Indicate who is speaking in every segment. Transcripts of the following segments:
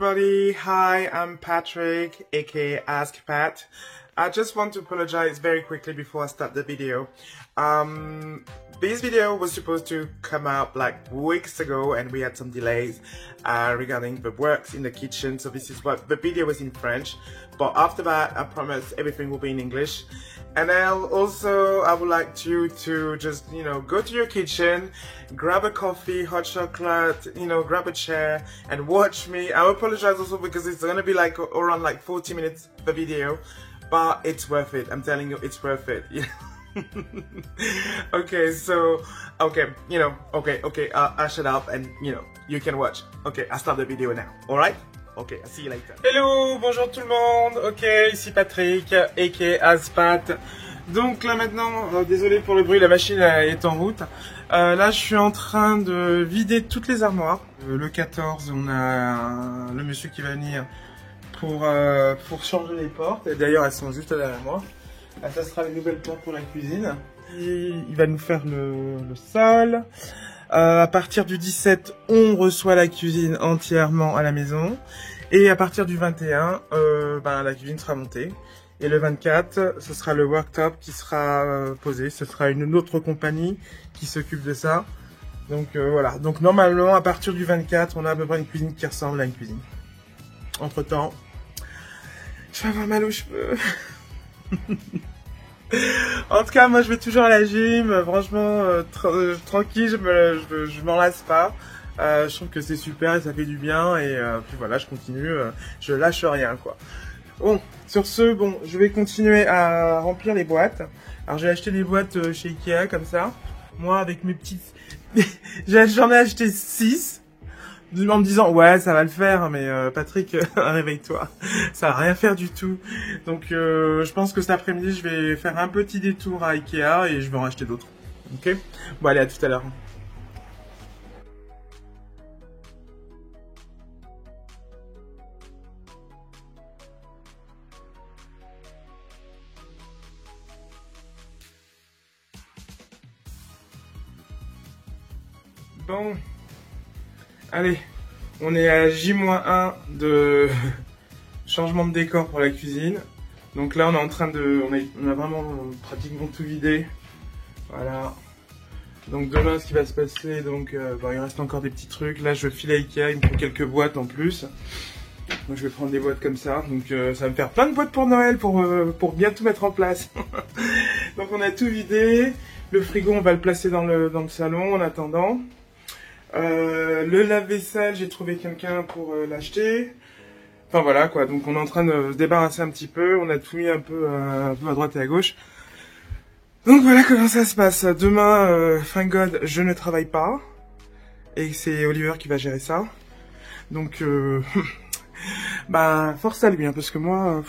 Speaker 1: everybody, hi, I'm Patrick, aka Ask Pat. I just want to apologize very quickly before I start the video. This video was supposed to come out like weeks ago and we had some delays regarding the works in the kitchen, so this is what the video was in French, but after that I promise everything will be in English. And I would like you to just, go to your kitchen, grab a coffee, hot chocolate, grab a chair and watch me. I apologize also because it's gonna be like around like 40 minutes the video, but it's worth it. I'm telling you, it's worth it. Okay, so, I'll shut up and, you can watch. Okay, I'll start the video now, alright? Ok, see you later. Hello, bonjour tout le monde. Ok, ici Patrick, aka Aspat. Donc là maintenant, désolé pour le bruit, la machine est en route. Là, je suis en train de vider toutes les armoires. Le 14, on a le monsieur qui va venir pour changer les portes. Et d'ailleurs, elles sont juste derrière moi. Là, ça sera les nouvelles portes pour la cuisine. Il va nous faire le sol. À partir du 17, on reçoit la cuisine entièrement à la maison. Et à partir du 21, la cuisine sera montée. Et le 24, ce sera le worktop qui sera posé. Ce sera une autre compagnie qui s'occupe de ça. Donc voilà. Donc normalement, à partir du 24, on a à peu près une cuisine qui ressemble à une cuisine. Entre temps, je vais avoir mal aux cheveux. En tout cas, moi je vais toujours à la gym, franchement, tranquille, je m'en lasse pas. Je trouve que c'est super et ça fait du bien et puis voilà, je continue, je lâche rien quoi. Bon, sur ce, je vais continuer à remplir les boîtes. Alors j'ai acheté des boîtes chez Ikea comme ça. Moi avec mes petites, j'en ai acheté 6. En me disant ouais ça va le faire, mais Patrick réveille-toi, ça va rien faire du tout. Donc je pense que cet après-midi je vais faire un petit détour à Ikea et je vais en racheter d'autres. Ok, bon allez, à tout à l'heure. Bon, allez, on est à J-1 de changement de décor pour la cuisine. Donc là, on est en train de, on a vraiment pratiquement tout vidé. Voilà. Donc demain, ce qui va se passer, donc il reste encore des petits trucs. Là, je file à Ikea, il me faut quelques boîtes en plus. Donc je vais prendre des boîtes comme ça. Donc ça va me faire plein de boîtes pour Noël pour bien tout mettre en place. Donc on a tout vidé. Le frigo, on va le placer dans le salon en attendant. Le lave-vaisselle, j'ai trouvé quelqu'un pour l'acheter. Enfin voilà quoi, donc on est en train de se débarrasser un petit peu. On a tout mis un peu à droite et à gauche. Donc voilà comment ça se passe. Demain, thank God, je ne travaille pas. Et c'est Oliver qui va gérer ça. Donc force à lui, hein, parce que moi,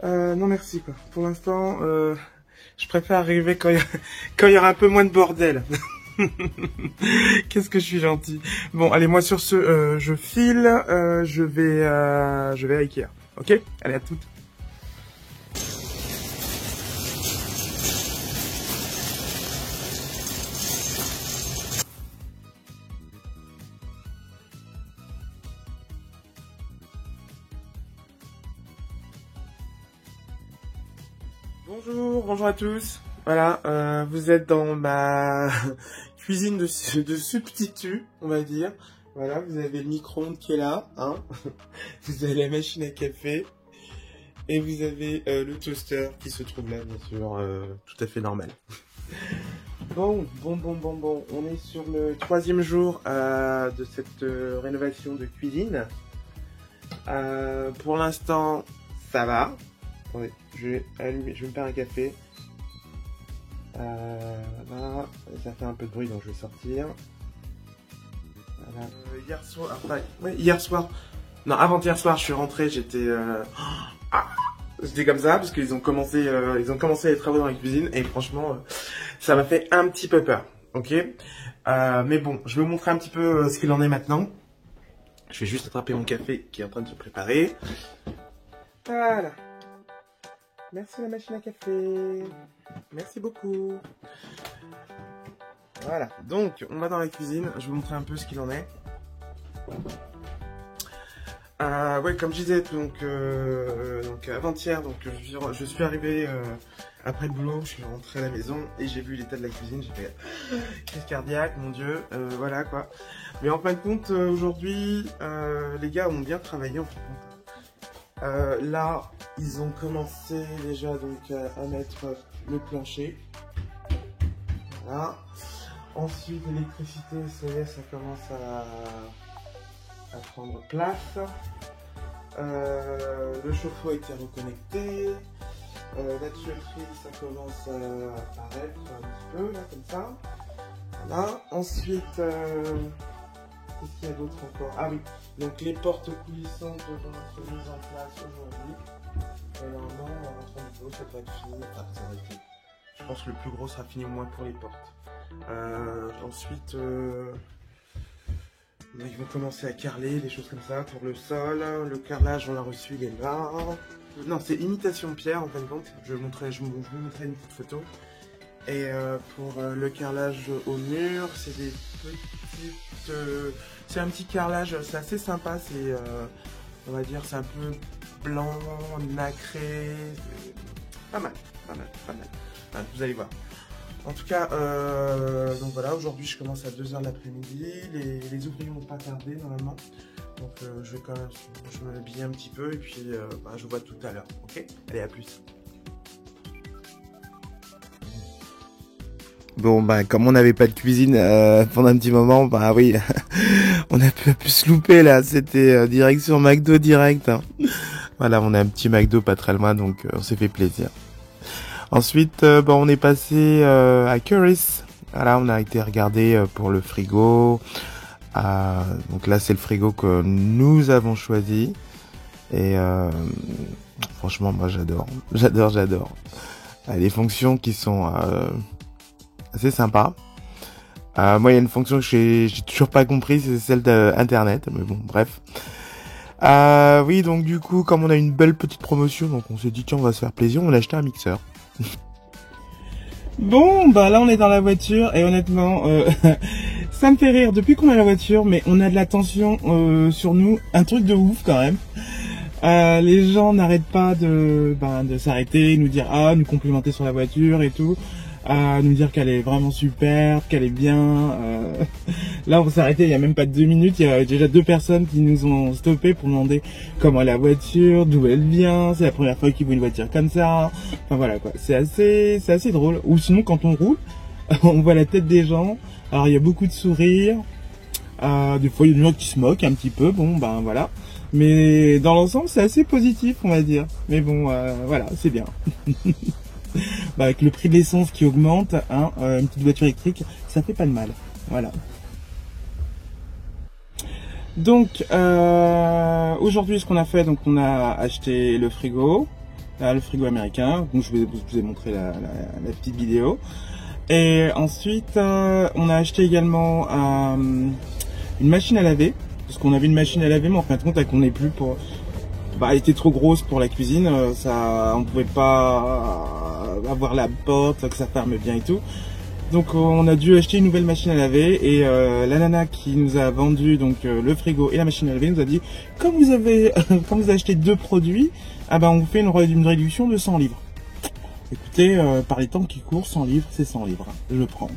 Speaker 1: non merci quoi. Pour l'instant, je préfère arriver quand il y aura un peu moins de bordel. Qu'est-ce que je suis gentil. Bon, allez, moi sur ce, je file, je vais à Ikea. Ok? Allez, à toutes. Bonjour à tous. Voilà, vous êtes dans ma cuisine de substitut, on va dire. Voilà, vous avez le micro-ondes qui est là, hein. Vous avez la machine à café. Et vous avez le toaster qui se trouve là, bien sûr, tout à fait normal. Bon. On est sur le 3e jour de cette rénovation de cuisine. Pour l'instant, ça va. Attendez, je vais me faire un café. Voilà, ça fait un peu de bruit donc je vais sortir. Voilà. Hier soir, non, avant-hier soir, je suis rentré, j'étais comme ça parce qu'ils ont commencé les travaux dans la cuisine et franchement, ça m'a fait un petit peu peur. Ok, mais bon, je vais vous montrer un petit peu ce qu'il en est maintenant. Je vais juste attraper mon café qui est en train de se préparer. Voilà. Merci la machine à café. Merci beaucoup. Voilà, donc on va dans la cuisine. Je vais vous montrer un peu ce qu'il en est. Ouais, comme je disais, donc avant-hier, je suis arrivé après le boulot, je suis rentré à la maison et j'ai vu l'état de la cuisine, j'ai fait crise cardiaque, mon Dieu, voilà quoi. Mais en fin de compte, aujourd'hui, les gars ont bien travaillé en fin de compte. Là, ils ont commencé déjà donc à mettre le plancher. Voilà. Ensuite, l'électricité, ça y est, ça commence à prendre place. Le chauffe-eau a été reconnecté. La tuyauterie, ça commence à apparaître un petit peu, là, comme ça. Voilà. Ensuite, qu'est-ce qu'il y a d'autre encore? Ah oui, donc les portes coulissantes vont être mises en place aujourd'hui. Et normalement, en rentrant du boulot, ça devrait être fini. Enfin, ça devrait être fini. Je pense que le plus gros sera fini au moins pour les portes. Ensuite, ils vont commencer à carreler, des choses comme ça pour le sol. Le carrelage, on l'a reçu, il est là. Non, c'est imitation pierre en fin de compte. Je vous montrerai une petite photo. Et pour le carrelage au mur, c'est des petites. C'est un petit carrelage, c'est assez sympa. C'est, on va dire, c'est un peu blanc, nacré. Pas mal, pas mal, pas mal. Enfin, vous allez voir. En tout cas, donc voilà, aujourd'hui je commence à 2 h de l'après-midi, les ouvriers n'ont pas tardé normalement, donc je vais quand même, je me habille un petit peu et puis je vous vois tout à l'heure, ok? Allez, à plus. Bon, comme on n'avait pas de cuisine pendant un petit moment, oui, on a pu se louper là, c'était direction McDo direct, hein. Voilà, on a un petit McDo pas très loin, donc on s'est fait plaisir. Ensuite, on est passé à Currys. Voilà, on a été regarder pour le frigo. Donc là, c'est le frigo que nous avons choisi. Et franchement, moi, j'adore. J'adore. Les fonctions qui sont assez sympas. Moi, il y a une fonction que j'ai toujours pas compris, c'est celle d'Internet. Mais bon, bref. Oui, donc du coup, comme on a une belle petite promotion, donc on s'est dit, tiens, on va se faire plaisir, on a acheté un mixeur. Bon, là on est dans la voiture et honnêtement, ça me fait rire depuis qu'on a la voiture, mais on a de la tension sur nous, un truc de ouf quand même. Les gens n'arrêtent pas de s'arrêter, nous dire nous complimenter sur la voiture et tout, nous dire qu'elle est vraiment superbe, qu'elle est bien. Là on s'est arrêté il y a même pas 2 minutes, il y a déjà 2 personnes qui nous ont stoppé pour demander comment est la voiture, d'où elle vient, c'est la première fois qu'ils voient une voiture comme ça. Enfin voilà quoi, c'est assez drôle. Ou sinon quand on roule, on voit la tête des gens, alors il y a beaucoup de sourires, des fois il y a des gens qui se moquent un petit peu, voilà. Mais dans l'ensemble c'est assez positif on va dire. Mais bon voilà, c'est bien. Avec le prix de l'essence qui augmente, une petite voiture électrique, ça fait pas de mal. Voilà. Donc aujourd'hui ce qu'on a fait, donc on a acheté le frigo américain, donc je vous ai montré la petite vidéo. Et ensuite on a acheté également une machine à laver, parce qu'on avait une machine à laver mais en fin de compte elle convenait plus pour. Elle était trop grosse pour la cuisine, on pouvait pas avoir la porte, que ça ferme bien et tout. Donc on a dû acheter une nouvelle machine à laver et la nana qui nous a vendu donc le frigo et la machine à laver nous a dit comme vous avez acheté 2 produits, on vous fait une réduction de 100 livres. Écoutez, par les temps qui courent, 100 livres c'est 100 livres, je prends.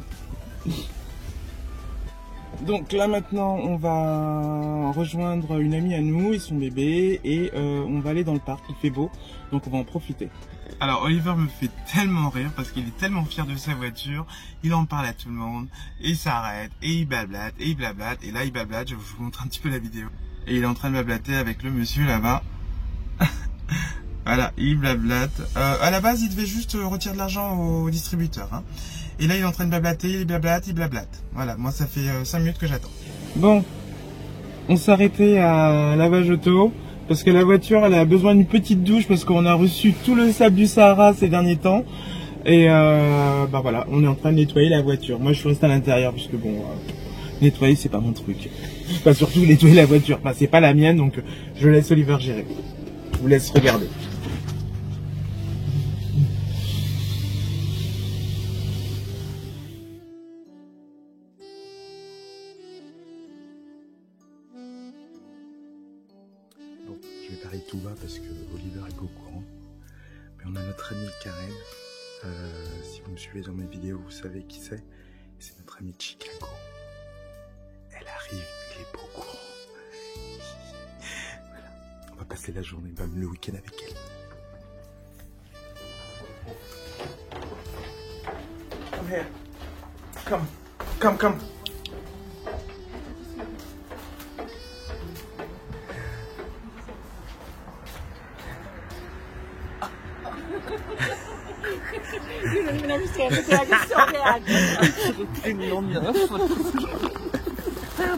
Speaker 1: Donc là maintenant on va rejoindre une amie à nous et son bébé et on va aller dans le parc, il fait beau donc on va en profiter. Alors Oliver me fait tellement rire parce qu'il est tellement fier de sa voiture, il en parle à tout le monde, et il s'arrête, et il blablate, et là il blablate, je vous montre un petit peu la vidéo. Et il est en train de blablater avec le monsieur là-bas. Voilà, il blablate. À la base il devait juste retirer de l'argent au distributeur, hein. Et là il est en train de blablater, il blablate. Voilà, moi ça fait 5 minutes que j'attends. Bon, on s'est arrêté à lavage auto. Parce que la voiture elle a besoin d'une petite douche parce qu'on a reçu tout le sable du Sahara ces derniers temps. Et voilà, on est en train de nettoyer la voiture. Moi je suis resté à l'intérieur parce que nettoyer c'est pas mon truc. Pas surtout nettoyer la voiture, c'est pas la mienne donc je laisse Oliver gérer. Je vous laisse regarder. pareil tout bas parce que Oliver est pas au courant. Mais on a notre amie Karen. Si vous me suivez dans mes vidéos, vous savez qui c'est. C'est notre amie de Chicago. Elle arrive, il est pas au courant. Voilà. On va passer la journée, même le week-end avec elle. Come here. Come.
Speaker 2: You don't even understand. The bag is so bad.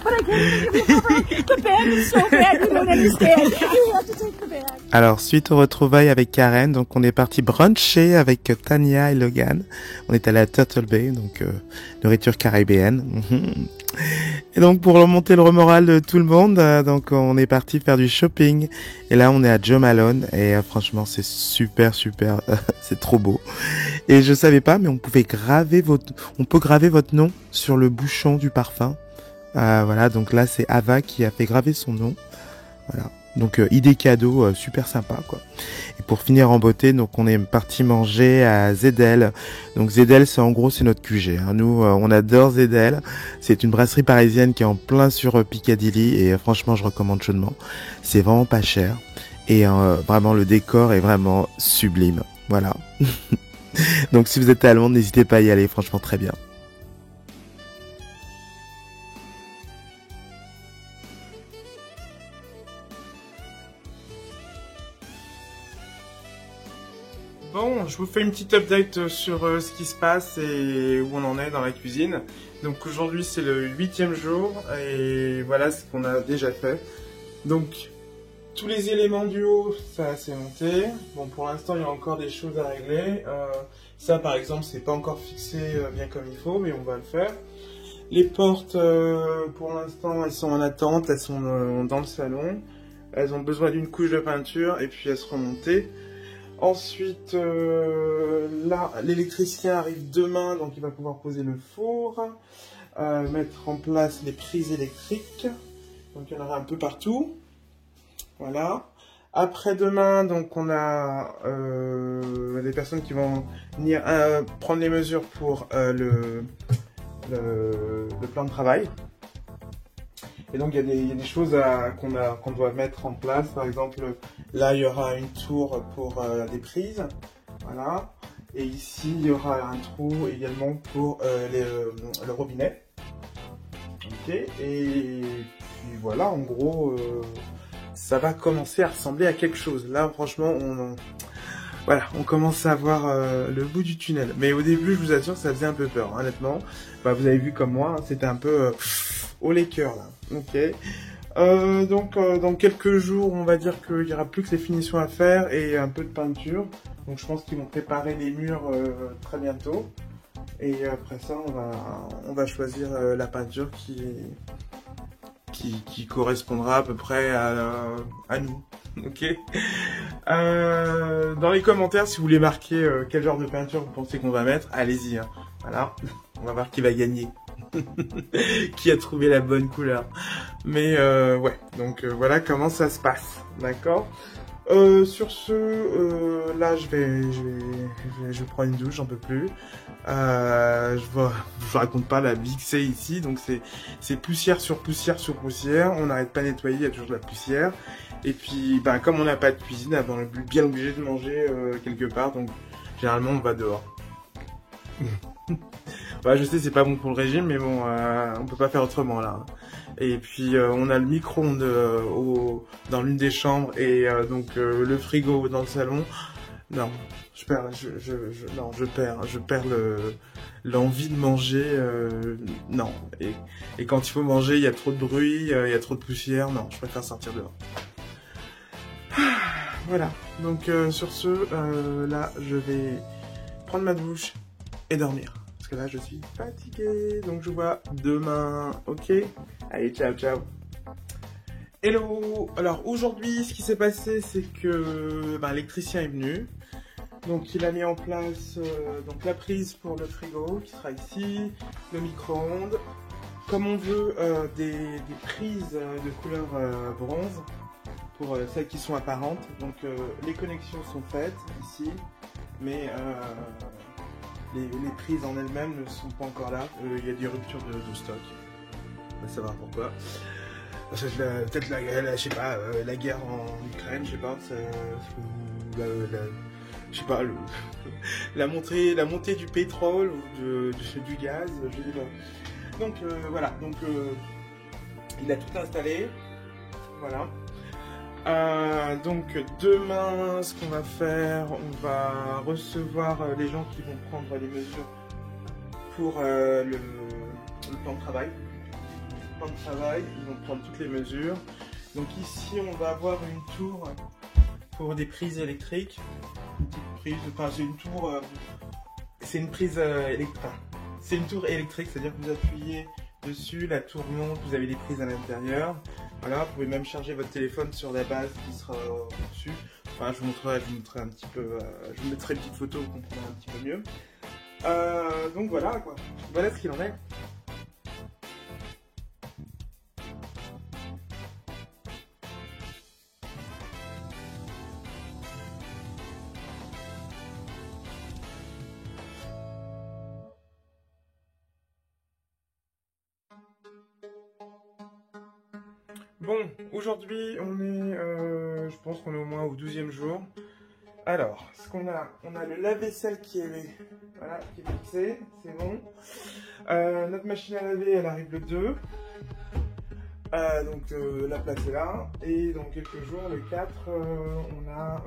Speaker 2: But I can't even remember. The bag is so bad. You don't understand. You have to take the bag.
Speaker 1: Alors, suite aux retrouvailles avec Karen, donc on est parti bruncher avec Tania et Logan. On est allé à Turtle Bay, donc nourriture caribéenne. Et donc pour remonter le moral de tout le monde, donc on est parti faire du shopping. Et là on est à Jo Malone et franchement c'est super, c'est trop beau. Et je savais pas, mais on peut graver votre nom sur le bouchon du parfum. Voilà, donc là c'est Ava qui a fait graver son nom. Voilà. Donc idée cadeau, super sympa quoi. Et pour finir en beauté, donc on est parti manger à Zedel. Donc Zedel, c'est en gros c'est notre QG. Hein. Nous, on adore Zedel. C'est une brasserie parisienne qui est en plein sur Piccadilly et franchement, je recommande chaudement. C'est vraiment pas cher et vraiment le décor est vraiment sublime. Voilà. Donc si vous êtes à Londres, n'hésitez pas à y aller. Franchement, très bien. Bon, je vous fais une petite update sur ce qui se passe et où on en est dans la cuisine. Donc aujourd'hui c'est le 8e jour et voilà ce qu'on a déjà fait. Donc tous les éléments du haut, ça s'est monté. Bon, pour l'instant il y a encore des choses à régler. Ça par exemple c'est pas encore fixé bien comme il faut, mais on va le faire. Les portes pour l'instant elles sont en attente, elles sont dans le salon. Elles ont besoin d'une couche de peinture et puis elles seront montées. Ensuite, là, l'électricien arrive demain, donc il va pouvoir poser le four, mettre en place les prises électriques. Donc il y en aura un peu partout. Voilà. Après demain, donc on a des personnes qui vont venir prendre les mesures pour le plan de travail. Et donc il y a des choses qu'on doit mettre en place. Par exemple, là il y aura une tour pour des prises, voilà. Et ici il y aura un trou également pour le robinet. Ok. Et puis voilà, en gros, ça va commencer à ressembler à quelque chose. Là, franchement, voilà, on commence à voir le bout du tunnel. Mais au début, je vous assure, ça faisait un peu peur, hein, honnêtement. Bah, vous avez vu comme moi, hein, c'était un peu au les cœurs là. Ok. Donc dans quelques jours, on va dire qu'il n'y aura plus que les finitions à faire et un peu de peinture. Donc je pense qu'ils vont préparer les murs très bientôt. Et après ça, on va choisir la peinture qui correspondra à peu près à nous. Ok. Dans les commentaires, si vous voulez marquer quel genre de peinture vous pensez qu'on va mettre, allez-y. Hein. Voilà. On va voir qui va gagner. Qui a trouvé la bonne couleur. Mais ouais, donc voilà comment ça se passe, d'accord. Sur ce, là je prends une douche, j'en peux plus. Je vous raconte pas la vie que c'est ici, donc c'est poussière sur poussière sur poussière, on n'arrête pas de nettoyer, il y a toujours de la poussière. Et puis ben, comme on n'a pas de cuisine, on est bien obligé de manger quelque part, donc généralement on va dehors. Ouais, je sais, c'est pas bon pour le régime, mais bon, on peut pas faire autrement là. Et puis on a le micro-ondes dans l'une des chambres et donc le frigo dans le salon. Non, je perds l'envie de manger. Non. Et quand il faut manger, il y a trop de bruit, il y a trop de poussière. Non, je préfère sortir dehors. Voilà. Donc sur ce, là, je vais prendre ma douche et dormir. Parce que là, je suis fatigué. Donc, je vous vois demain. Ok? Allez, ciao, ciao. Hello! Alors, aujourd'hui, ce qui s'est passé, c'est que l'électricien est venu. Donc, il a mis en place donc la prise pour le frigo, qui sera ici, le micro-ondes. Comme on veut des prises de couleur bronze pour celles qui sont apparentes. Donc les connexions sont faites ici, mais les prises en elles-mêmes ne sont pas encore là. Il y a des ruptures de stock. On va savoir pourquoi. Peut-être je sais pas, la guerre en Ukraine, je sais pas, je sais pas, la montée du pétrole ou du gaz, je sais pas. Donc voilà, donc il a tout installé, voilà. Donc demain, ce qu'on va faire, on va recevoir les gens qui vont prendre les mesures pour le plan de travail. Ils vont prendre toutes les mesures. Donc ici, on va avoir une tour pour des prises électriques. Une petite prise, enfin c'est une tour, c'est une prise électrique. C'est une tour électrique, c'est-à-dire que vous appuyez dessus, la tour monte, vous avez des prises à l'intérieur. Voilà, vous pouvez même charger votre téléphone sur la base qui sera au-dessus. Enfin, je vous montrerai un petit peu, je vous mettrai une petite photo, vous comprendrez un petit peu mieux. Donc voilà quoi, voilà ce qu'il en est. Bon, aujourd'hui on est, je pense qu'on est au moins au 12e jour. Alors, ce qu'on a, on a le lave-vaisselle qui est, voilà, qui est fixé, c'est bon. Notre machine à laver, elle arrive le 2. Donc la place est là. Et dans quelques jours, le 4, on a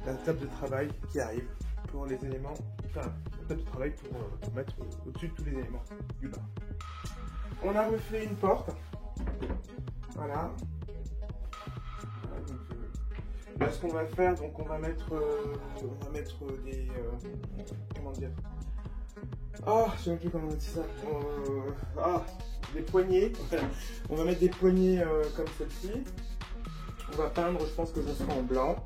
Speaker 1: la table de travail qui arrive pour les éléments, enfin la table de travail pour mettre au-dessus de tous les éléments du bas. On a refait une porte. Voilà. Donc, là, ce qu'on va faire, donc on va mettre des comment dire, je sais même plus comment on dit ça. Des poignées. On va mettre des poignées comme celle-ci. On va peindre, je pense que ça sera en blanc.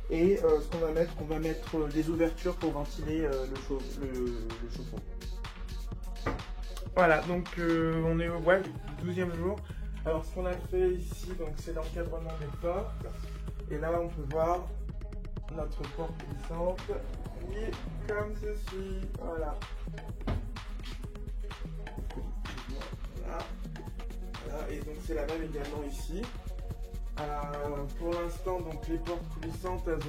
Speaker 1: Et ce qu'on va mettre des ouvertures pour ventiler le chauffe-eau. Voilà, donc on est au 12e jour. Alors ce qu'on a fait ici, donc c'est l'encadrement des portes. Et là on peut voir notre porte glissante qui est comme ceci. Voilà. Voilà. Et donc c'est la même également ici. Pour l'instant, donc les portes coulissantes, elles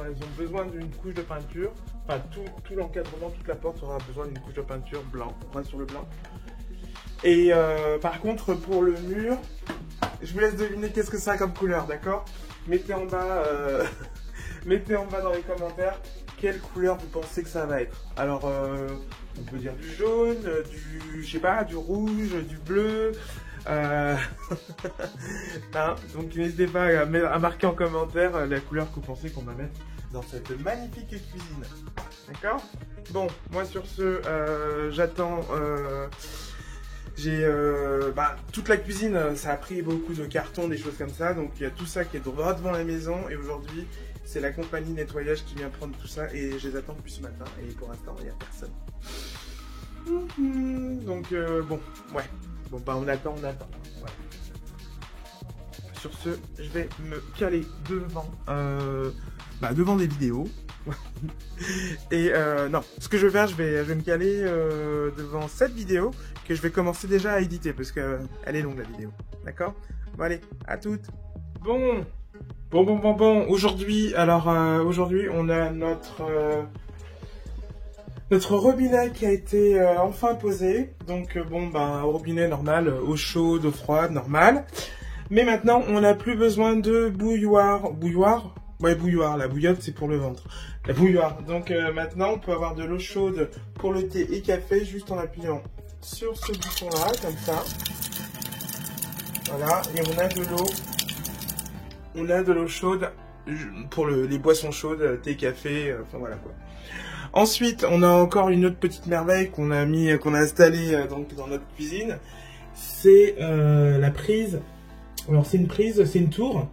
Speaker 1: ont besoin d'une couche de peinture. Enfin, tout l'encadrement, toute la porte aura besoin d'une couche de peinture blanc, sur le blanc. Et par contre, pour le mur, je vous laisse deviner qu'est-ce que ça a comme couleur, d'accord? Mettez en bas dans les commentaires quelle couleur vous pensez que ça va être. Alors, on peut dire du jaune, je sais pas, du rouge, du bleu. Hein, donc n'hésitez pas à marquer en commentaire la couleur que vous pensez qu'on va mettre dans cette magnifique cuisine. D'accord? Bon, moi sur ce, j'attends. J'ai toute la cuisine, ça a pris beaucoup de cartons, des choses comme ça. Donc il y a tout ça qui est droit devant la maison. Et aujourd'hui, c'est la compagnie nettoyage qui vient prendre tout ça. Et je les attends depuis ce matin. Et pour l'instant, il n'y a personne. Donc bon, ouais. Bon bah on attend. Voilà. Sur ce, je vais me caler devant des vidéos. Et non, ce que je vais faire, je vais me caler devant cette vidéo que je vais commencer déjà à éditer parce que elle est longue la vidéo. D'accord? Bon allez, à toutes. Bon. Aujourd'hui, aujourd'hui on a notre robinet qui a été enfin posé. Donc robinet normal, eau chaude, eau froide, normal. Mais maintenant, on n'a plus besoin de bouilloire. Bouilloire? Ouais, bouilloire. La bouillotte, c'est pour le ventre. La bouilloire. Donc maintenant, on peut avoir de l'eau chaude pour le thé et café juste en appuyant sur ce bouton-là, comme ça. Voilà. Et on a de l'eau. On a de l'eau chaude pour les boissons chaudes, thé, café, enfin voilà quoi. Ensuite, on a encore une autre petite merveille qu'on a installée donc dans notre cuisine. C'est la prise. Alors c'est une prise, c'est une tour.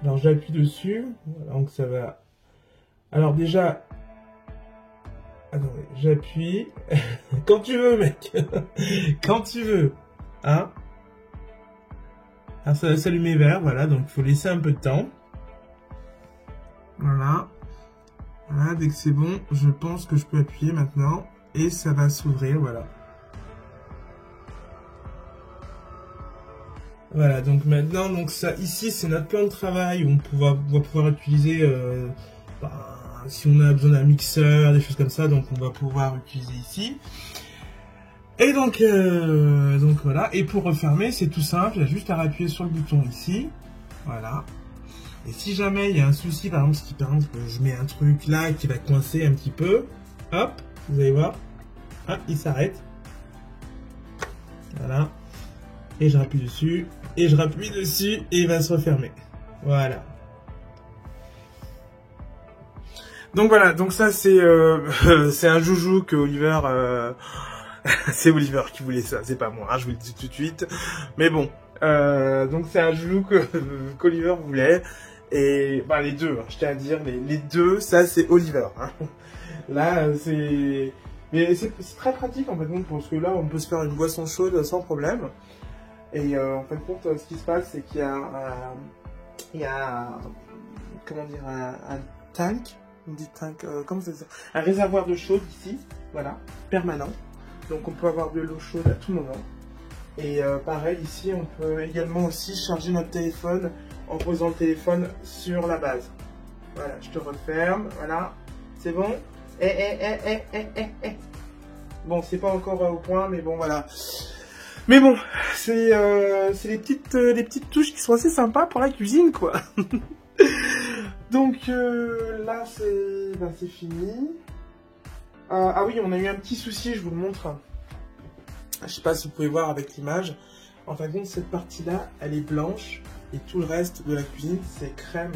Speaker 1: Alors j'appuie dessus, voilà, donc ça va. Alors déjà, attendez, j'appuie. Quand tu veux, mec. Quand tu veux, hein. Alors ça va s'allumer vert, voilà, donc il faut laisser un peu de temps. Voilà. Voilà, dès que c'est bon, je pense que je peux appuyer maintenant. Et ça va s'ouvrir, voilà. Voilà, donc maintenant, donc ça, ici, c'est notre plan de travail où on va pouvoir utiliser, si on a besoin d'un mixeur, des choses comme ça, donc on va pouvoir utiliser ici. Et donc voilà, et pour refermer, c'est tout simple, il y a juste à appuyer sur le bouton ici, voilà. Et si jamais il y a un souci, par exemple, je mets un truc là qui va coincer un petit peu, hop, vous allez voir, ah, il s'arrête, voilà. Et je rappuie dessus, et je rappuie dessus, et il va se refermer. Voilà. Donc voilà, donc ça c'est c'est un joujou que Oliver... c'est Oliver qui voulait ça, c'est pas moi, hein, je vous le dis tout de suite. Mais bon, donc c'est un joujou qu'Oliver voulait. Et bah les deux, hein, je tiens à dire, les deux, ça c'est Oliver. Hein. Là, c'est... Mais c'est très pratique en fait, parce que là on peut se faire une boisson chaude sans problème. Et en fin de compte, ce qui se passe, c'est qu'il y a, comment dire, un tank, on dit tank, comment ça s'appelle, un réservoir de chaude ici, voilà, permanent. Donc on peut avoir de l'eau chaude à tout moment. Et pareil, ici, on peut également aussi charger notre téléphone en posant le téléphone sur la base. Voilà, je te referme, voilà, c'est bon. Bon, c'est pas encore au point, mais bon, voilà. Mais bon, c'est les petites touches qui sont assez sympas pour la cuisine, quoi. Donc là, c'est fini. Ah oui, on a eu un petit souci, je vous le montre. Je sais pas si vous pouvez voir avec l'image. En fin de compte, cette partie-là, elle est blanche et tout le reste de la cuisine, c'est crème.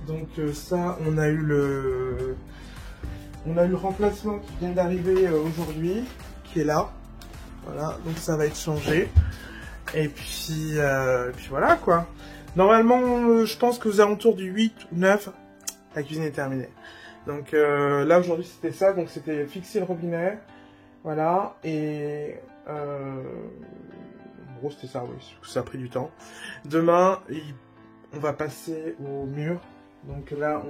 Speaker 1: Donc ça, on a eu le remplacement qui vient d'arriver aujourd'hui, qui est là. Voilà, donc ça va être changé. Et puis voilà quoi. Normalement, je pense qu'aux alentours du 8 ou 9, la cuisine est terminée. Donc là aujourd'hui c'était ça, donc c'était fixer le robinet. Voilà, et en gros c'était ça, oui, ça a pris du temps. Demain, on va passer au mur. Donc là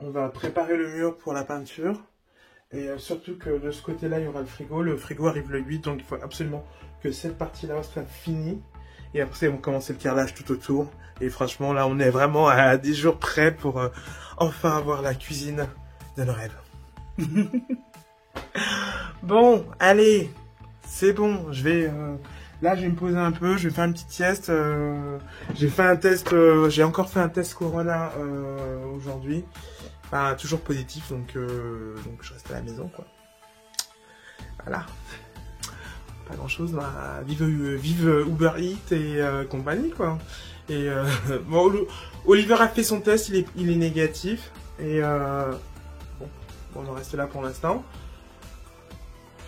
Speaker 1: on va préparer le mur pour la peinture. Et surtout que de ce côté-là, il y aura le frigo. Le frigo arrive le 8, donc il faut absolument que cette partie-là soit finie. Et après, on va commencer le carrelage tout autour. Et franchement, là, on est vraiment à 10 jours près pour enfin avoir la cuisine de nos rêves. Bon, allez, c'est bon. Là, je vais me poser un peu. Je vais faire une petite sieste. J'ai fait un test. J'ai encore fait un test Corona aujourd'hui. Enfin, toujours positif, donc je reste à la maison, quoi. Voilà. Pas grand chose, là. Vive Uber Eats et compagnie, quoi. Et bon, Oliver a fait son test, il est négatif. Et bon, on en reste là pour l'instant.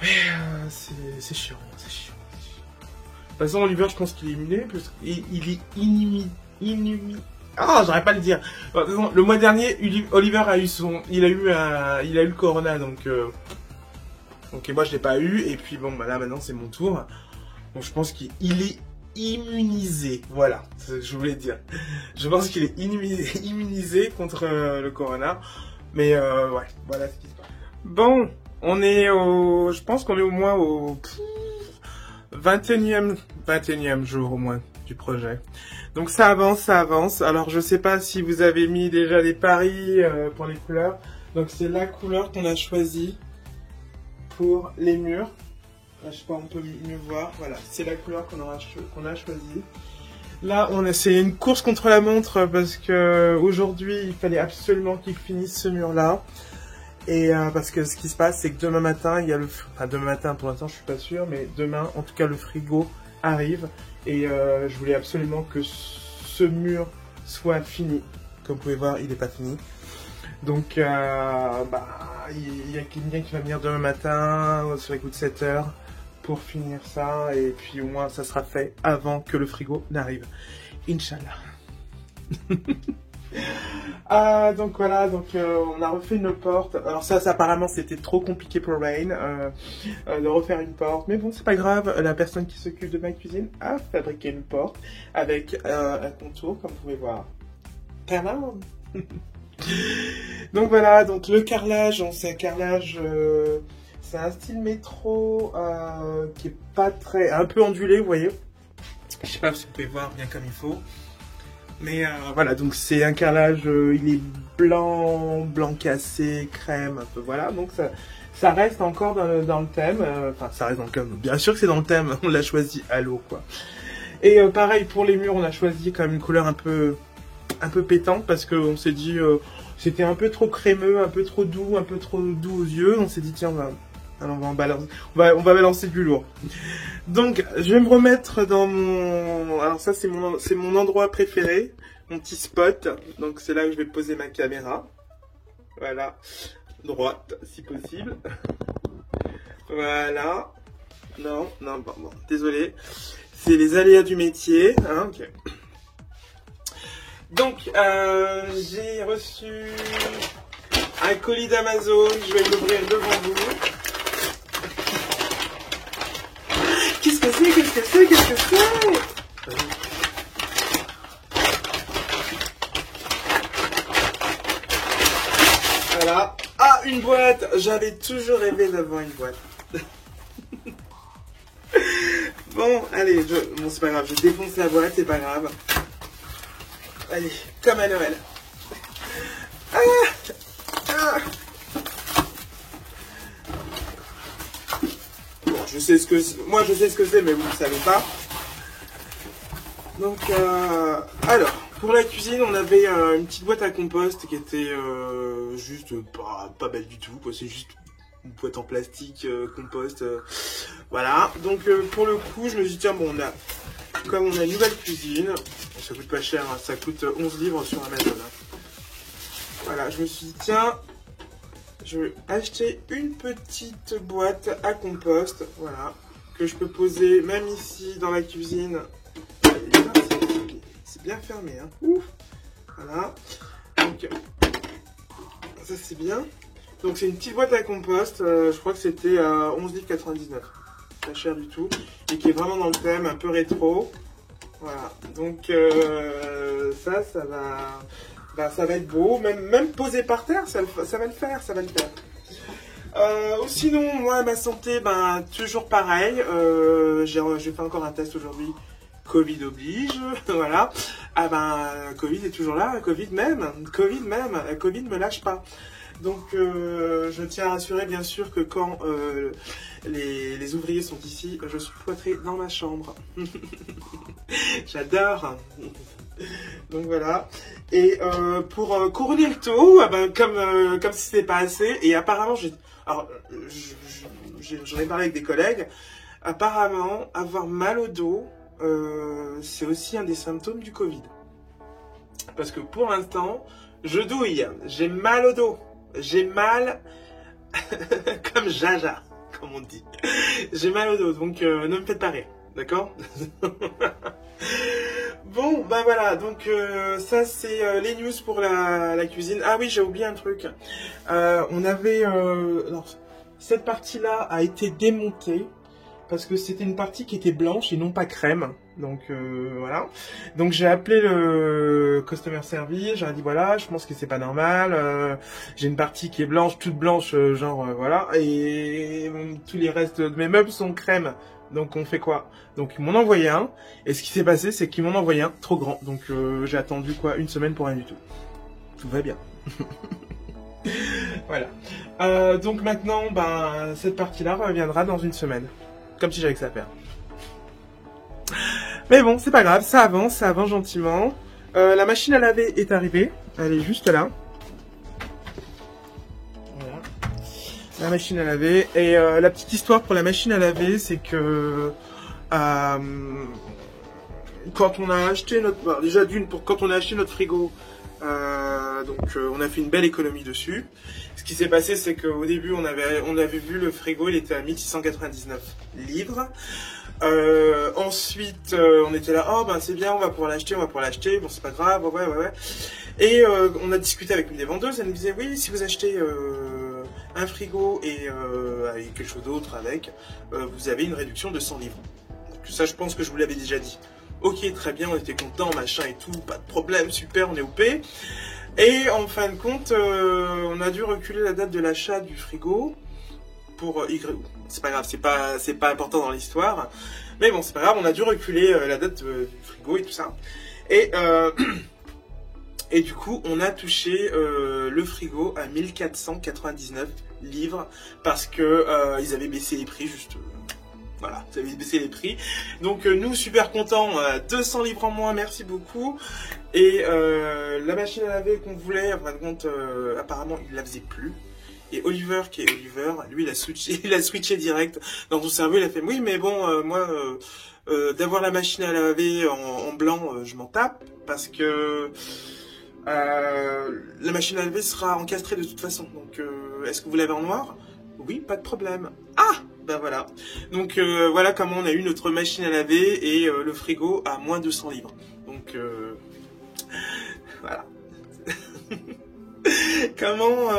Speaker 1: Mais c'est chiant, c'est chiant. De toute façon, Oliver, je pense qu'il est immuné, parce qu'il est inhumé. Ah, j'aurais pas à le dire. Le mois dernier, Oliver a eu il a eu le corona, donc moi je l'ai pas eu. Et puis bon, bah là maintenant c'est mon tour. Donc je pense qu'il est immunisé. Voilà, c'est ce que je voulais dire. Je pense qu'il est immunisé contre le corona. Mais ouais, voilà ce qui se passe. Bon, je pense qu'on est au moins au 21e jour au moins du projet. Donc ça avance, ça avance. Alors je sais pas si vous avez mis déjà les paris pour les couleurs. Donc c'est la couleur qu'on a choisie pour les murs. Là, je sais pas, on peut mieux voir. Voilà, c'est la couleur qu'on a choisie. Là, c'est une course contre la montre parce que aujourd'hui, il fallait absolument qu'ils finissent ce mur-là. Et parce que ce qui se passe, c'est que demain matin, il y a enfin demain matin, pour l'instant, je suis pas sûr, mais demain, en tout cas, le frigo arrive. Et je voulais absolument que ce mur soit fini. Comme vous pouvez voir, il n'est pas fini. Donc, il y a quelqu'un qui va venir demain matin, sur les coups de 7 h, pour finir ça. Et puis au moins, ça sera fait avant que le frigo n'arrive. Inch'Allah. Donc voilà, donc on a refait une porte. Alors ça apparemment c'était trop compliqué pour Rain de refaire une porte, mais bon c'est pas grave. La personne qui s'occupe de ma cuisine a fabriqué une porte avec un contour comme vous pouvez voir. Come on. Donc voilà, donc le carrelage, c'est un carrelage, c'est un style métro qui est pas très, un peu ondulé, vous voyez. Je sais pas si vous pouvez voir bien comme il faut. Mais voilà, donc c'est un carrelage, il est blanc cassé, crème, un peu, voilà. Donc ça reste encore dans le thème, enfin ça reste dans le thème, bien sûr que c'est dans le thème, on l'a choisi à l'eau, quoi. Et pareil, pour les murs, on a choisi quand même une couleur un peu pétante, parce qu'on s'est dit, c'était un peu trop crémeux, un peu trop doux aux yeux. On s'est dit, tiens, on va balancer du lourd. Donc, je vais me remettre dans mon... Alors ça, c'est mon endroit préféré, mon petit spot. Donc, c'est là où je vais poser ma caméra. Voilà. Droite, si possible. Voilà. Non, bon, désolé. C'est les aléas du métier. Hein, ok. Donc, j'ai reçu un colis d'Amazon. Je vais l'ouvrir devant vous. Qu'est-ce que c'est? Voilà. Ah, une boîte. J'avais toujours rêvé d'avoir une boîte. Bon, allez, bon, c'est pas grave. Je défonce la boîte, c'est pas grave. Allez, comme à Noël. Bon, je sais ce que c'est. Moi, je sais ce que c'est, mais vous ne le savez pas. Donc, alors, pour la cuisine, on avait une petite boîte à compost qui était juste pas belle du tout, quoi. C'est juste une boîte en plastique, compost. Voilà. Donc, pour le coup, je me suis dit, tiens, bon, comme on a une nouvelle cuisine, ça coûte pas cher, hein, ça coûte 11 livres sur Amazon. Hein. Voilà, je me suis dit, tiens, je vais acheter une petite boîte à compost, voilà, que je peux poser même ici dans la cuisine. C'est bien fermé, hein. Ouf. Voilà. Donc, ça c'est bien. Donc c'est une petite boîte à compost, je crois que c'était à 11,99 livres. Pas cher du tout. Et qui est vraiment dans le thème, un peu rétro. Voilà. Donc ça va être beau. Même posé par terre, ça va le faire, Ou sinon, moi, ma santé, toujours pareil. J'ai fait encore un test aujourd'hui. Covid oblige, voilà. Covid est toujours là, Covid me lâche pas. Donc, je tiens à rassurer bien sûr que quand les ouvriers sont ici, je suis cloîtrée dans ma chambre. J'adore. Donc voilà. Et pour couronner le tout, comme si c'était pas assez, et apparemment, j'en ai parlé avec des collègues, apparemment, avoir mal au dos, c'est aussi un des symptômes du Covid. Parce que pour l'instant, je douille, j'ai mal au dos. J'ai mal comme Jaja, comme on dit. J'ai mal au dos, donc ne me faites pas rire, d'accord? Bon, voilà, donc ça c'est les news pour la cuisine. Ah oui, j'ai oublié un truc. On avait... alors, cette partie-là a été démontée. Parce que c'était une partie qui était blanche et non pas crème. Donc voilà. Donc j'ai appelé le customer service. J'ai dit voilà, je pense que c'est pas normal. J'ai une partie qui est blanche, toute blanche, voilà. Et tous les restes de mes meubles sont crème. Donc on fait quoi? Donc ils m'en ont envoyé un. Et ce qui s'est passé, c'est qu'ils m'en ont envoyé un trop grand. Donc j'ai attendu quoi, une semaine pour rien du tout. Tout va bien. Voilà. Donc maintenant, cette partie-là reviendra dans une semaine. Comme si j'avais que ça à faire. Mais bon, c'est pas grave, ça avance gentiment. La machine à laver est arrivée. Elle est juste là. Voilà. La machine à laver. Et la petite histoire pour la machine à laver, c'est que... quand on a acheté notre... quand on a acheté notre frigo... on a fait une belle économie dessus. Ce qui s'est passé, c'est qu'au début, on avait vu le frigo, il était à 1699 livres. Ensuite, on était là, oh c'est bien, on va pouvoir l'acheter. Bon, c'est pas grave, ouais. Et on a discuté avec une des vendeuses, elle nous disait oui, si vous achetez un frigo et quelque chose d'autre avec, vous avez une réduction de 100 livres. Donc ça, je pense que je vous l'avais déjà dit. Ok, très bien, on était contents, machin et tout, pas de problème, super, on est OP. Et en fin de compte, on a dû reculer la date de l'achat du frigo pour Y. C'est pas grave, c'est pas important dans l'histoire. Mais bon, c'est pas grave, on a dû reculer la date du frigo et tout ça. Et du coup, on a touché le frigo à 1499 livres parce que ils avaient baissé les prix juste. Voilà, ils avaient baissé les prix. Donc nous, super contents, 200 livres en moins, merci beaucoup. Et la machine à laver qu'on voulait, en fin de compte, apparemment, il la faisait plus. Et Oliver, qui est Oliver, lui, il a switché direct dans son cerveau. Il a fait, oui, mais bon, moi, d'avoir la machine à laver en blanc, je m'en tape parce que la machine à laver sera encastrée de toute façon. Donc, est-ce que vous l'avez en noir? Oui, pas de problème. Ah, ben voilà. Donc, voilà comment on a eu notre machine à laver et le frigo à moins 200 livres. Donc, voilà. Comment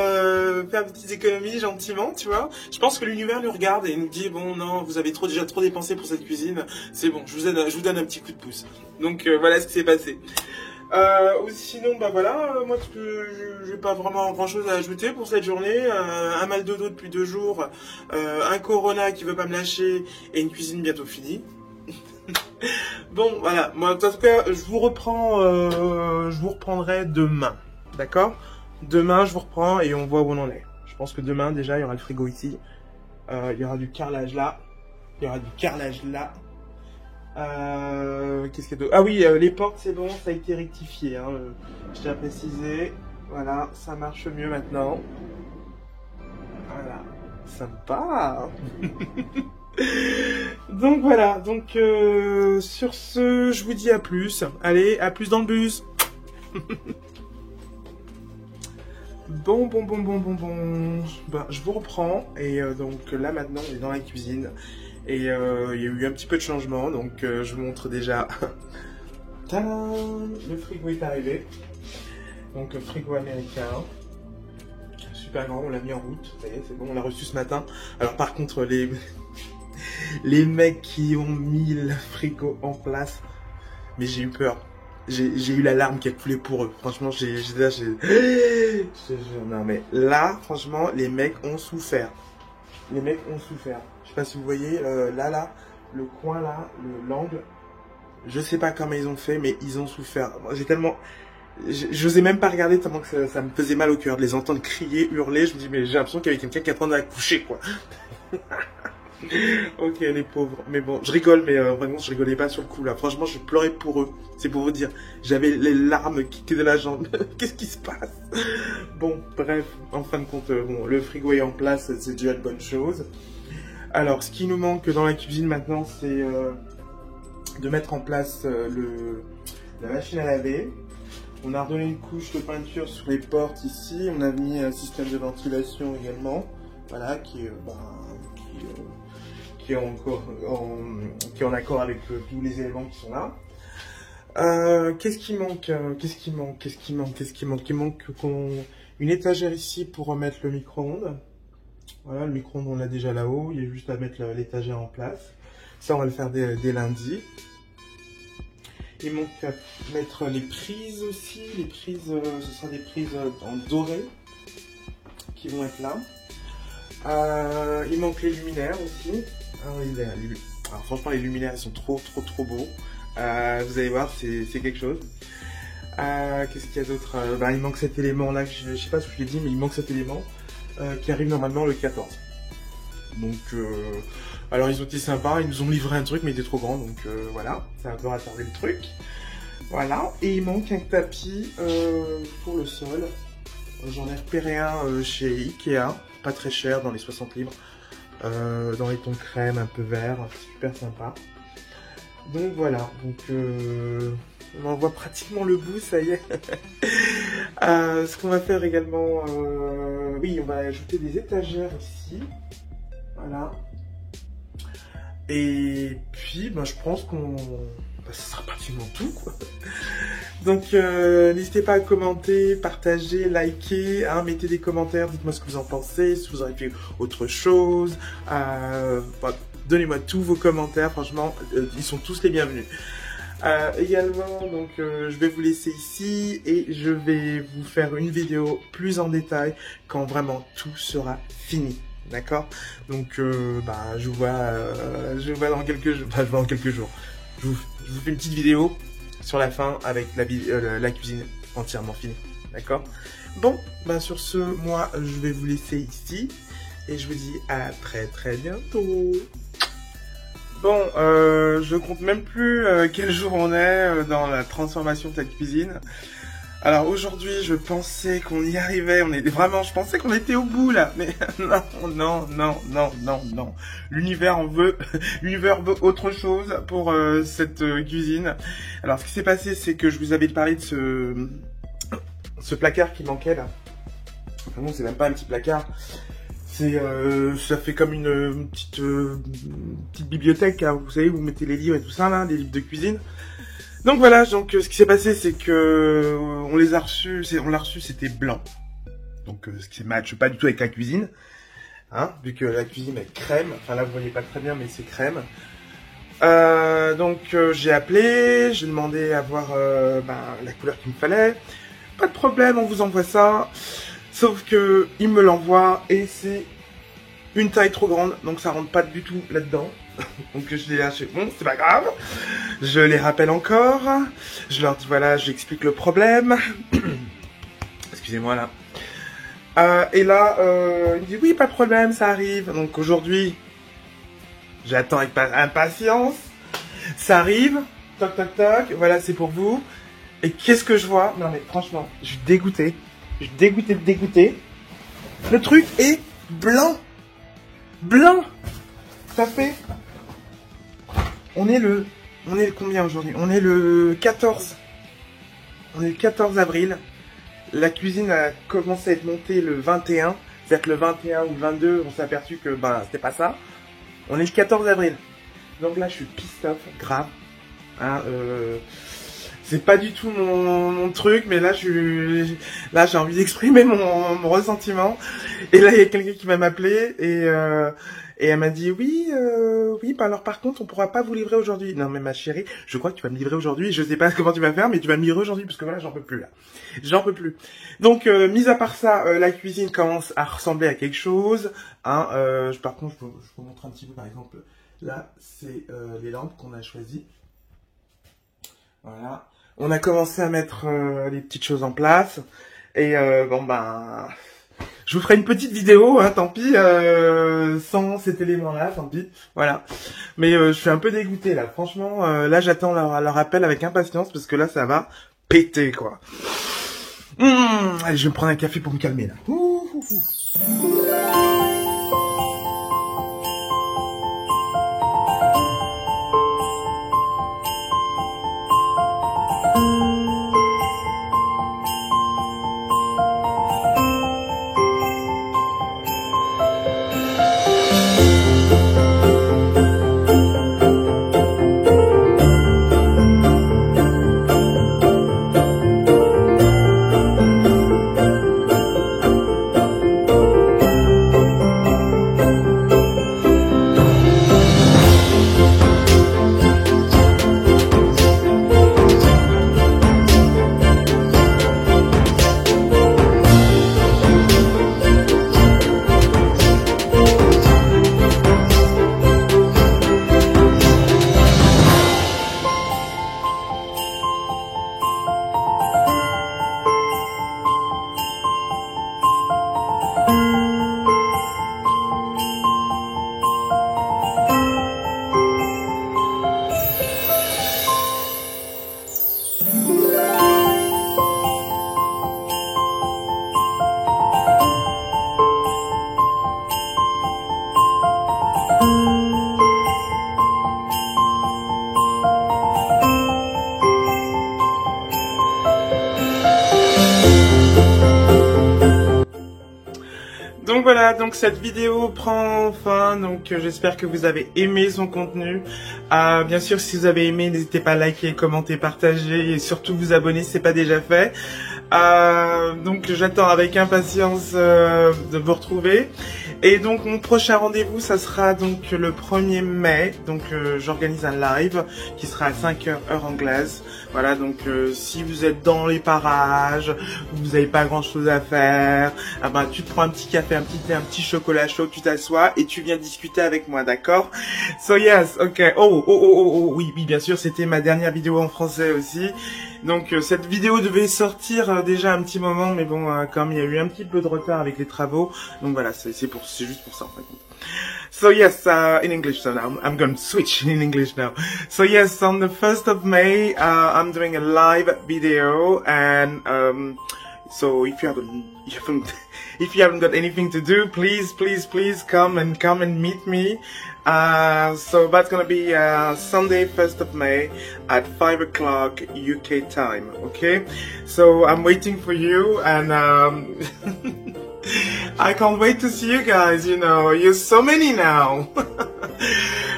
Speaker 1: faire des petites économies gentiment, tu vois. Je pense que l'univers nous regarde et nous dit, bon, non, vous avez déjà trop dépensé pour cette cuisine. C'est bon, je vous donne un petit coup de pouce. Donc, voilà ce qui s'est passé. Sinon, bah voilà, moi je n'ai pas vraiment grand chose à ajouter pour cette journée. Un mal de dos depuis 2 jours, un corona qui veut pas me lâcher et une cuisine bientôt finie. Bon, voilà, moi en tout cas, je vous reprendrai demain, d'accord? Demain, je vous reprends et on voit où on en est. Je pense que demain, déjà, il y aura le frigo ici, il y aura du carrelage là, il y aura du carrelage là. Qu'est-ce qu'il y a d'autre? Ah oui, les portes, c'est bon, ça a été rectifié. Hein, je tiens à préciser. Voilà, ça marche mieux maintenant. Voilà, sympa. Donc voilà, donc sur ce, je vous dis à plus. Allez, à plus dans le bus. Bon. Ben, je vous reprends. Et donc là, maintenant, on est dans la cuisine. Et il y a eu un petit peu de changement, donc je vous montre déjà. Tadam, le frigo est arrivé. Donc frigo américain. Super grand, on l'a mis en route. Ça y est, c'est bon, on l'a reçu ce matin. Alors par contre, les mecs qui ont mis le frigo en place, mais j'ai eu peur. J'ai eu la larme qui a coulé pour eux. Franchement, non mais là, franchement, les mecs ont souffert. Les mecs ont souffert. Je sais pas si vous voyez, là, le coin là, l'angle. Je sais pas comment ils ont fait, mais ils ont souffert. Moi, j'ai tellement... J'osais même pas regarder tellement que ça me faisait mal au cœur de les entendre crier, hurler. Je me dis, mais j'ai l'impression qu'il y avait quelqu'un qui est en train d'accoucher, quoi. Ok, les pauvres. Mais bon, je rigole, mais vraiment, je rigolais pas sur le coup, là. Franchement, je pleurais pour eux. C'est pour vous dire. J'avais les larmes qui étaient de la jambe. Qu'est-ce qui se passe? Bon, bref, en fin de compte, bon, le frigo est en place, c'est déjà une bonne chose. Alors, ce qui nous manque dans la cuisine maintenant, c'est de mettre en place la machine à laver. On a redonné une couche de peinture sur les portes ici. On a mis un système de ventilation également. Voilà, qui est en accord avec tous les éléments qui sont là. Qu'est-ce qui manque? Il manque une étagère ici pour remettre le micro-ondes. Voilà, le micro-ondes on l'a déjà là-haut. Il y a juste à mettre l'étagère en place. Ça, on va le faire dès lundi. Il manque à mettre les prises aussi. Les prises, ce sera des prises en doré qui vont être là. Il manque les luminaires aussi. Alors franchement, les luminaires ils sont trop beaux. Vous allez voir, c'est quelque chose. Qu'est-ce qu'il y a d'autre? Il manque cet élément là, je sais pas ce que je l'ai dit, mais il manque cet élément qui arrive normalement le 14. Donc, alors ils ont été sympas, ils nous ont livré un truc, mais il était trop grand, donc voilà, ça a un peu retardé le truc. Voilà, et il manque un tapis pour le sol. J'en ai repéré un chez Ikea, pas très cher, dans les 60 livres, dans les tons crème, un peu vert, super sympa. Donc voilà, donc on en voit pratiquement le bout, ça y est. Ce qu'on va faire également, oui, on va ajouter des étagères ici, voilà. Et puis, je pense qu'on bah, ça sera pratiquement tout, quoi. Donc, n'hésitez pas à commenter, partager, liker, hein, mettez des commentaires, dites-moi ce que vous en pensez, si vous aurez fait autre chose. Bah, donnez-moi tous vos commentaires, franchement, ils sont tous les bienvenus. Également, donc, je vais vous laisser ici et je vais vous faire une vidéo plus en détail quand vraiment tout sera fini. D'accord? Donc, bah, je vous vois dans quelques jours. Bah, je vous vois dans quelques jours. Je vous fais une petite vidéo sur la fin avec la cuisine entièrement finie. D'accord? Bon, bah, sur ce, moi, je vais vous laisser ici et je vous dis à très bientôt. Bon, je compte même plus quel jour on est dans la transformation de la cuisine. Alors aujourd'hui, je pensais qu'on y arrivait, je pensais qu'on était au bout là, mais non. L'univers l'univers veut autre chose pour cette cuisine. Alors ce qui s'est passé, c'est que je vous avais parlé de ce placard qui manquait là. Enfin non, c'est même pas un petit placard. Ça fait comme une petite bibliothèque, hein, vous savez, vous mettez les livres et tout ça là, des livres de cuisine. Donc voilà, donc ce qui s'est passé, c'est que on l'a reçu, c'était blanc. Donc ce qui ne matche pas du tout avec la cuisine, hein, vu que la cuisine est crème. Enfin là, vous voyez pas très bien, mais c'est crème. Donc j'ai appelé, j'ai demandé à voir la couleur qu'il me fallait. Pas de problème, on vous envoie ça. Sauf que il me l'envoie et c'est une taille trop grande, donc ça rentre pas du tout là-dedans. Donc je l'ai lâché, bon, c'est pas grave. Je les rappelle encore. Je leur dis voilà, j'explique le problème. Excusez-moi là. Et là, il me dit oui, pas de problème, ça arrive. Donc aujourd'hui, j'attends avec impatience. Ça arrive. Toc toc toc. Voilà, c'est pour vous. Et qu'est-ce que je vois? Non mais franchement, je suis dégoûté. Je suis dégoûté. Le truc est blanc. Blanc. Ça fait... On est le combien aujourd'hui? On est le 14. On est le 14 avril. La cuisine a commencé à être montée le 21. C'est-à-dire que le 21 ou le 22, on s'est aperçu que c'était pas ça. On est le 14 avril. Donc là, je suis pissed off, grave. Hein, c'est pas du tout mon truc, mais là j'ai envie d'exprimer mon ressentiment. Et là, il y a quelqu'un qui va m'appeler et elle m'a dit oui, bah alors par contre, on pourra pas vous livrer aujourd'hui. Non mais ma chérie, je crois que tu vas me livrer aujourd'hui. Je sais pas comment tu vas faire, mais tu vas me livrer aujourd'hui parce que voilà, j'en peux plus là. J'en peux plus. Donc, mis à part ça, la cuisine commence à ressembler à quelque chose. Hein, par contre, je vous montre un petit peu, par exemple. Là, c'est les lampes qu'on a choisies. Voilà. On a commencé à mettre les petites choses en place. Et je vous ferai une petite vidéo, hein, tant pis, sans cet élément-là, tant pis. Voilà. Mais je suis un peu dégoûté là. Franchement, là j'attends leur appel avec impatience parce que là ça va péter quoi. Allez, je vais me prendre un café pour me calmer là. Donc voilà, donc cette vidéo prend fin, donc j'espère que vous avez aimé son contenu. Bien sûr, si vous avez aimé, n'hésitez pas à liker, commenter, partager et surtout vous abonner si ce n'est pas déjà fait. Donc j'attends avec impatience de vous retrouver. Et donc mon prochain rendez-vous, ça sera donc le 1er mai. Donc j'organise un live qui sera à 5h heure anglaise. Voilà, donc si vous êtes dans les parages, vous n'avez pas grand chose à faire, tu te prends un petit café, un petit thé, un petit chocolat chaud, tu t'assois et tu viens discuter avec moi, d'accord? So yes, ok. Oui, bien sûr, c'était ma dernière vidéo en français aussi. Donc cette vidéo devait sortir déjà un petit moment, mais bon, comme il y a eu un petit peu de retard avec les travaux, donc voilà, c'est juste pour ça en fait. So yes, in English, so now I'm going to switch in English now. So yes, on the 1st of May, I'm doing a live video, and so if you haven't got anything to do, please come and meet me. So that's gonna be Sunday 1st of May at 5 o'clock UK time, okay? So I'm waiting for you, and I can't wait to see you guys, you know, you're so many now.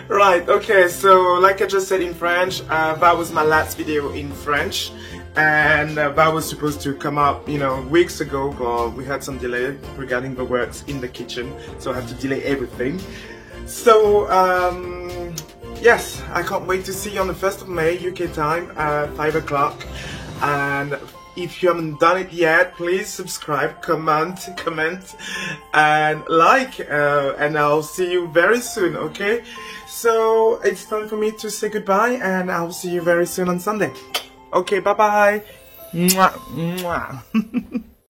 Speaker 1: Right, okay, so like I just said in French, that was my last video in French. And that was supposed to come up, you know, weeks ago, but we had some delay regarding the works in the kitchen, so I had to delay everything. So, yes, I can't wait to see you on the 1st of May, UK time, 5 o'clock. And if you haven't done it yet, please subscribe, comment, and like, and I'll see you very soon, okay? So, it's time for me to say goodbye, and I'll see you very soon on Sunday. Okay, bye-bye. Mwah, mwah.